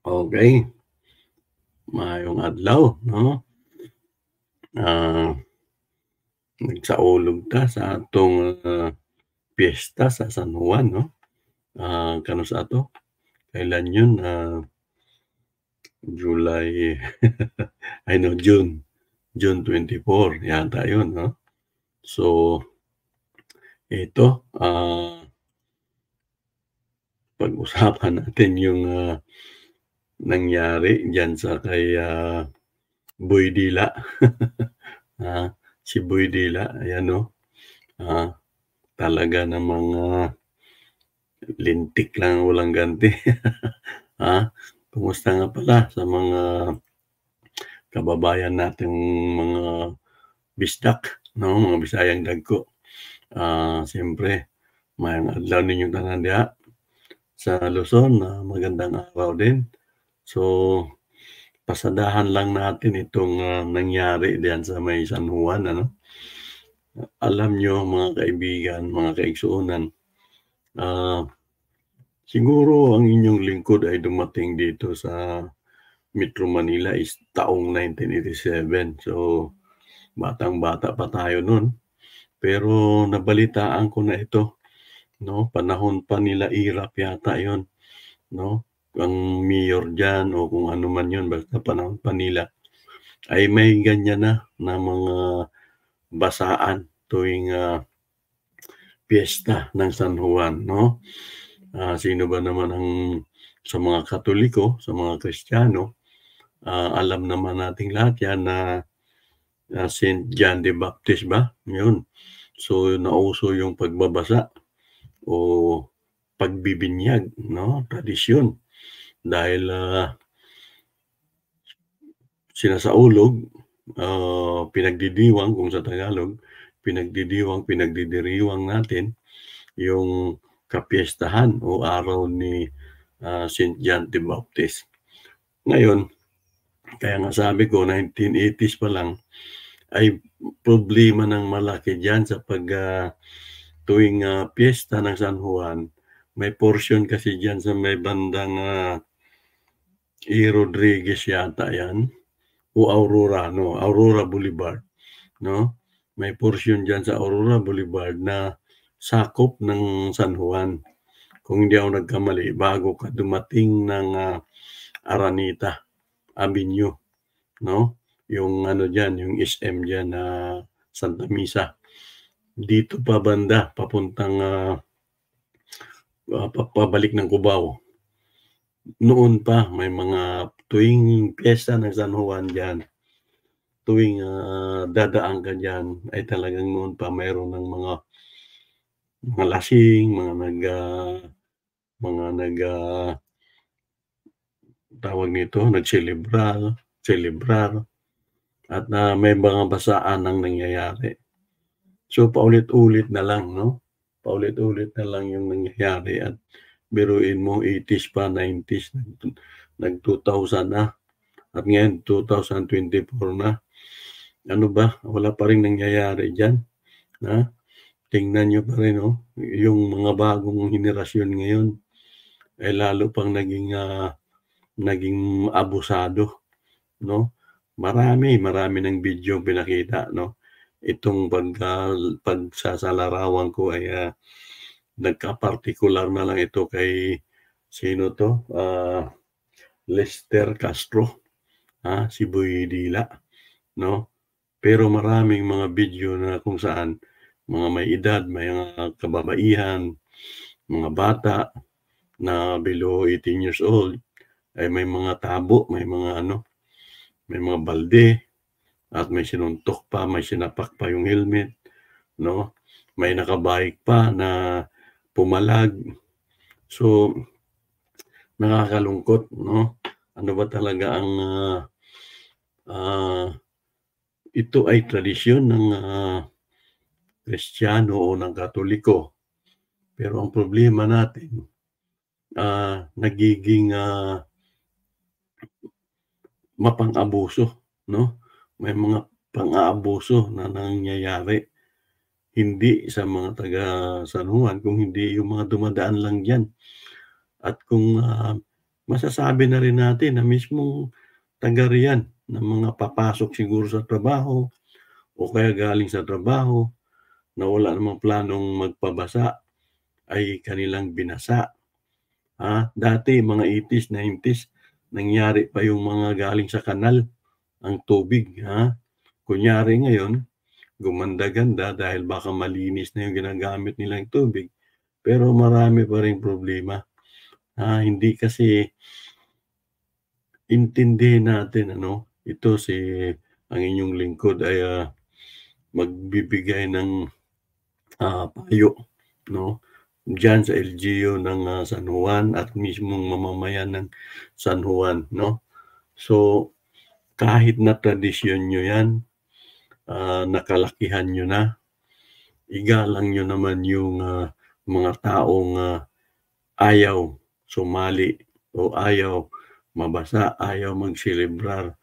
Okay, maayong adlaw 'no. Ah, Nagsaulog ta sa atong, piyesta sa San Juan 'no. Kano sa ato, kailan yun, July ay no, June 24 yata yun 'no. So ito, pag-usapan natin yung, nangyari diyan sa kay, Boy Dila. Ah, si Boy Dila ayan 'no, ah, talaga namang, lintik lang ang walang ganti. Kumusta nga pala sa mga kababayan nating mga bisdak 'no, mga Bisayang dagko. Siyempre maayong adlaw ninyong tanan diha sa Luzon, magandang araw din. So, pasadahan lang natin itong, nangyari diyan sa may San Juan ano. Alam niyo mga kaibigan, mga kaigsuonan, ah, siguro ang inyong lingkod ay dumating dito sa Metro Manila is taong 1987. So, batang-bata pa tayo nun. Pero nabalitaan ko na ito 'no, panahon pa nila Irap yata yun 'no, ang mayor diyan o kung ano man yun basta panahon pa nila ay may ganyan na mga basaan tuwing, piyesta ng San Juan 'no. Sino ba naman ang sa mga Katoliko, sa mga Kristiyano, alam naman nating lahat yan na, Saint John the Baptist ba, yun. So, nauso yung pagbabasa o pagbibinyag 'no, tradisyon dahil, sinasaulog, pinagdidiwang kung sa Tagalog, pinagdidiwang, pinagdidiriwang natin yung kapiyastahan o araw ni, Saint John the Baptist. Ngayon, kaya nga sabi ko 1980s pa lang ay problema ng malaki diyan sa tuwing, piyesta ng San Juan, may portion kasi diyan sa may bandang, E. Rodriguez yata 'yan o Aurora 'no, Aurora Boulevard 'no. May portion diyan sa Aurora Boulevard na sakop ng San Juan. Kung hindi ako nagkamali bago ka dumating ng, Araneta Avenue 'no, yung ano diyan, yung SM diyan na Santa Misa. Dito pa banda papuntang, pabalik ng Cubao. Noon pa may mga tuwing piyesta ng San Juan diyan, tuwing, dadaan ka diyan ay talagang noon pa mayroon ng mga lasing, mga tawag nito, nagselebrar at, may mga basaan ang nangyayari. So, paulit-ulit na lang 'no, paulit-ulit na lang yung nangyayari at biruin mo 80s pa, 90s, nag-2000 na at ngayon 2024 na. Ano ba, wala pa ring nangyayari diyan, ha? Tingnan niyo pa rin oh, yung mga bagong henerasyon ngayon ay lalo pang naging abusado 'no. Marami ng bidyong pinakita 'no. Itong pagsasalarawan ko ay, nagka-partikular na lang ito kay sino 'to, Lester Castro, si Boy Dila 'no. Pero maraming mga video na kung saan mga may edad, may mga kababaihan, mga bata na below 18 years old ay may mga tabo, may mga balde at may sinuntok pa, may sinapak pa yung helmet 'no. May naka-bike pa na pumalag. So, nakakalungkot 'no. Ano ba talaga ang, ah, ito ay tradisyon ng, Kristiyano o ng Katoliko. Pero ang problema natin, nagiging, mapang-abuso 'no. May mga pang-aabuso na nangyayari, hindi sa mga taga San Juan kung hindi yung mga dumadaan lang diyan. At kung, masasabi na rin natin na mismong taga riyan ng mga papasok siguro sa trabaho o kaya galing sa trabaho na wala namang planong magpabasa ay kanilang binasa. Dati mga 80s, 90s nangyari pa yung mga galing sa kanal ang tubig, Kunyari ngayon gumanda-ganda dahil baka malinis na yung ginagamit nilang tubig, pero marami pa ring problema. Hindi kasi intindihin natin ito ang inyong lingkod ay, magbibigay ng, payo 'no, diyan sa LGU ng, San Juan at mismong mamamayan ng San Juan 'no. So, kahit na tradisyon niyo 'yan, nakalakihan niyo na, igalang niyo naman yung, mga taong, ayaw sumali o ayaw mabasa, ayaw magselebrar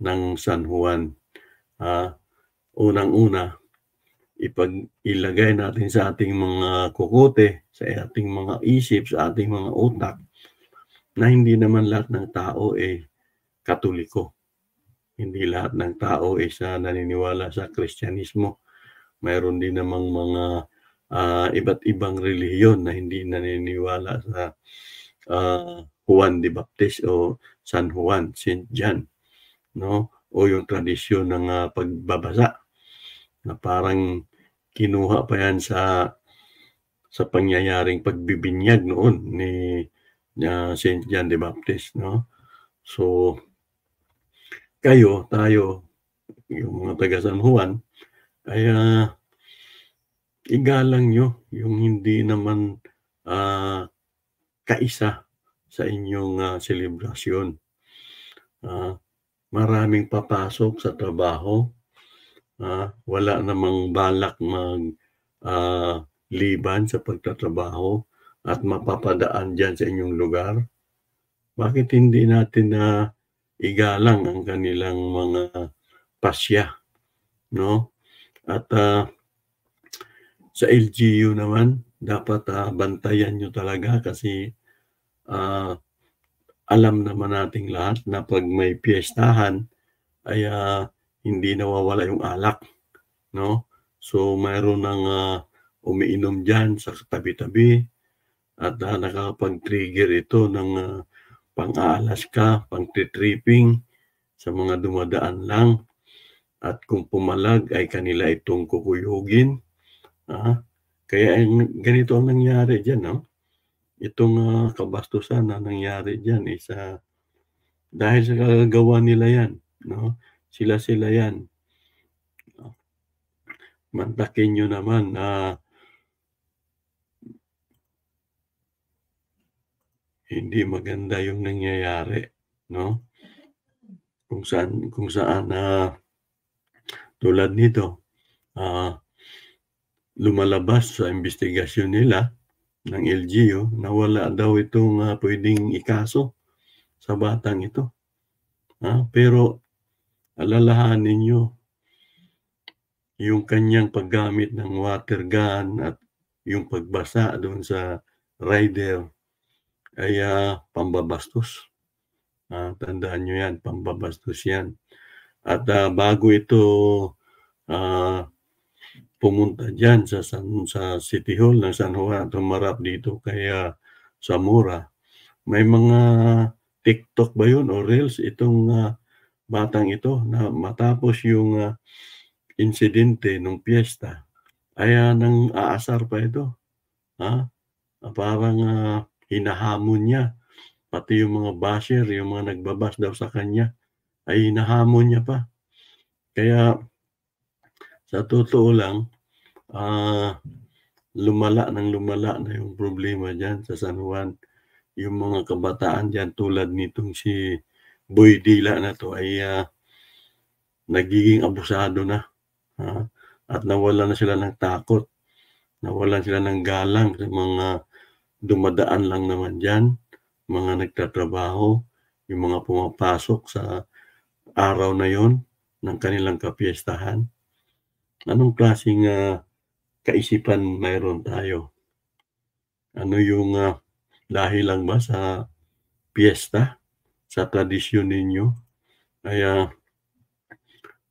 ng San Juan. Unang-una, ilagay natin sa ating mga kokote, sa ating mga isip, sa ating mga utak na hindi naman lahat ng tao, Katoliko. Hindi lahat ng tao naniniwala sa Kristyanismo. Mayroon din namang mga, iba't ibang relihiyon na hindi naniniwala sa, Juan the Baptist o San Juan, Saint John 'no, o yung tradisyon ng, pagbabasa na parang kinuha pa yan sa pangyayaring pagbibinyag noon ni Saint John the Baptist 'no. So, tayo, yung mga taga San Juan ay, igalang niyo yung hindi naman, kaisa sa inyong, selebrasyon. Maraming papasok sa trabaho, wala namang balak liban sa pagtatrabaho at mapapadaan diyan sa inyong lugar. Bakit hindi natin igalang ang kanilang mga pasya 'no? At, sa LGU naman dapat, bantayan niyo talaga kasi, alam naman nating lahat na 'pag may piyestahan ay, hindi nawawala yung alak 'no. So, mayroon ng, umiinom diyan sa tabi-tabi at, nakakapag-trigger ito ng, pang-aalaska, pang-tri-tripping sa mga dumadaan lang at kung pumalag ay kanila itong kukuyugin, kaya ganito ang nangyari diyan 'no. Itong, kabastusan na nangyari diyan dahil sa kagagawan nila 'yan 'no, sila-sila 'yan. Mantakin niyo naman na hindi maganda yung nangyayari 'no, kung saan, tulad nito, lumalabas sa imbestigasyon nila ng LGU na wala daw itong, puwedeng ikaso sa batang ito, pero alalahanin niyo yung kanyang paggamit ng water gun at yung pagbasa doon sa rider ay, pambabastos. Tandaan niyo 'yan, pambabastos 'yan. At, bago ito, pumunta diyan sa City Hall ng San Juan at humarap dito kay, Zamora, may mga TikTok ba 'yun o reels itong, batang ito na matapos yung, insidente nung piyesta ay, nang aasar pa ito, parang, hinahamon niya, pati yung mga basher, yung mga nagba-bash daw sa kanya ay hinahamon niya pa. Kaya sa totoo lang, lumala ng lumala na yung problema diyan sa San Juan. Yung mga kabataan diyan tulad nitong si Boy Dila na 'to ay, nagiging abusado na, at nawalan na sila ng takot, nawalan sila ng galang sa mga dumadaan lang naman diyan, mga nagtatrabaho, yung mga pumapasok sa araw na yon ng kanilang kapiyestahan. Anong klaseng, kaisipan mayroon tayo? Ano yung, dahil lang ba sa piyesta, sa tradisyon ninyo ay,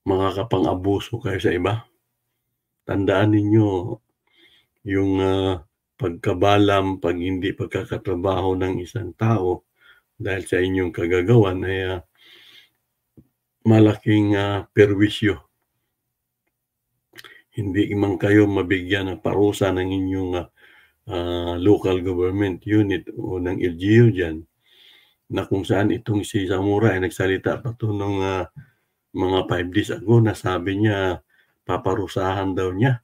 makakapang-abuso kayo sa iba. Tandaan ninyo yung, pagkabalam, 'pag hindi pagkakatrabaho ng isang tao dahil sa inyong kagagawan ay, malaking, perwisyo. Hindi man kayo mabigyan ng parusa ng inyong, local government unit o ng LGU diyan, na kung saan itong si Zamora ay nagsalita pa 'to nung, mga 5 days ago na sabi niya paparusahan daw niya,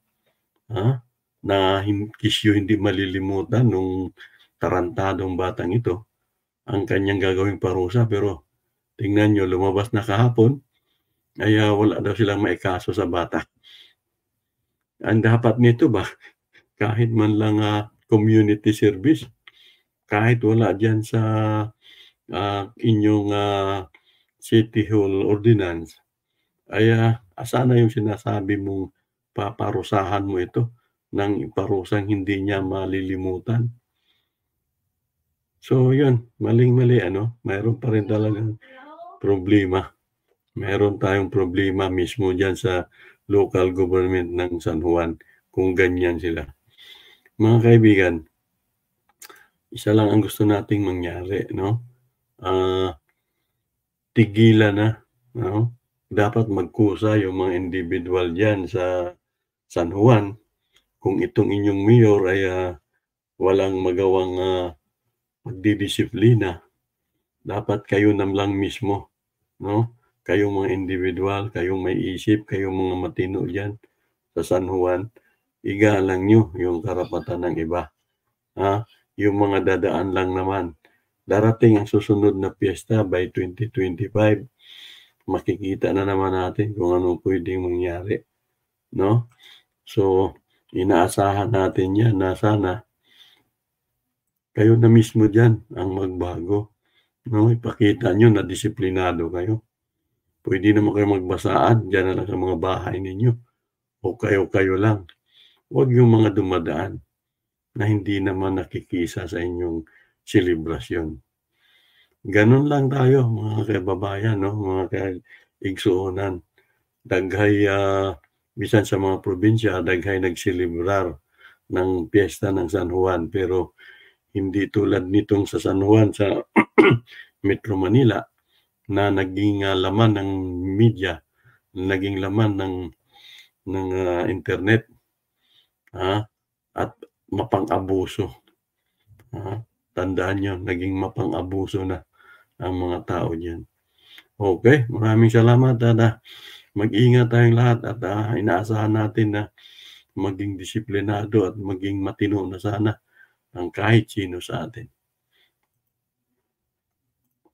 na kisyo hindi malilimutan nung tarantadong batang ito ang kanyang gagawing parusa. Pero tingnan niyo lumabas na kahapon ay, wala daw silang maikaso sa bata. Ang dapat nito ba kahit man lang, community service, kahit wala diyan sa, inyong, City Hall ordinance ay, sana yung sinasabi mong paparusahan mo ito ng parusang hindi niya malilimutan. So yun, maling-mali ano, mayroon pa rin talagang problema. Meron tayong problema mismo diyan sa local government ng San Juan kung ganyan sila. Mga kaibigan, isa lang ang gusto nating mangyari 'no, tigilan na 'no, dapat magkusa yung mga indibidwal diyan sa San Juan kung itong inyong mayor ay, walang magawang, pagdidisiplina. Dapat kayo na lang mismo 'no, kayong mga indibidwal, kayong may isip, kayong mga matino diyan sa San Juan, igalang niyo yung karapatan ng iba, yung mga dadaan lang naman. Darating ang susunod na piyesta by 2025, makikita na naman natin kung anong puwedeng mangyari 'no. So, inaasahan natin 'yan na sana kayo na mismo diyan ang magbago 'no, ipakita niyo na disiplinado kayo. Puwede naman kayong magbasaan diyan na lang sa mga bahay ninyo o kayo-kayo lang. Huwag yung mga dumadaan na hindi naman nakikisa sa inyong selebrasyon. Gano'n lang tayo mga kababayan 'no, mga kaigsuonan. Daghay, bisan sa mga probinsya daghay nagselebrar ng piyesta ng San Juan, pero hindi tulad nitong sa San Juan sa Metro Manila na naging, laman ng media, naging laman ng, internet, at mapang-abuso, tandaan niyo naging mapang-abuso na ang mga tao diyan. Okay, maraming salamat at, mag-ingat tayong lahat at, inaasahan natin na maging disiplinado at maging matino na sana ang kahit sino sa atin.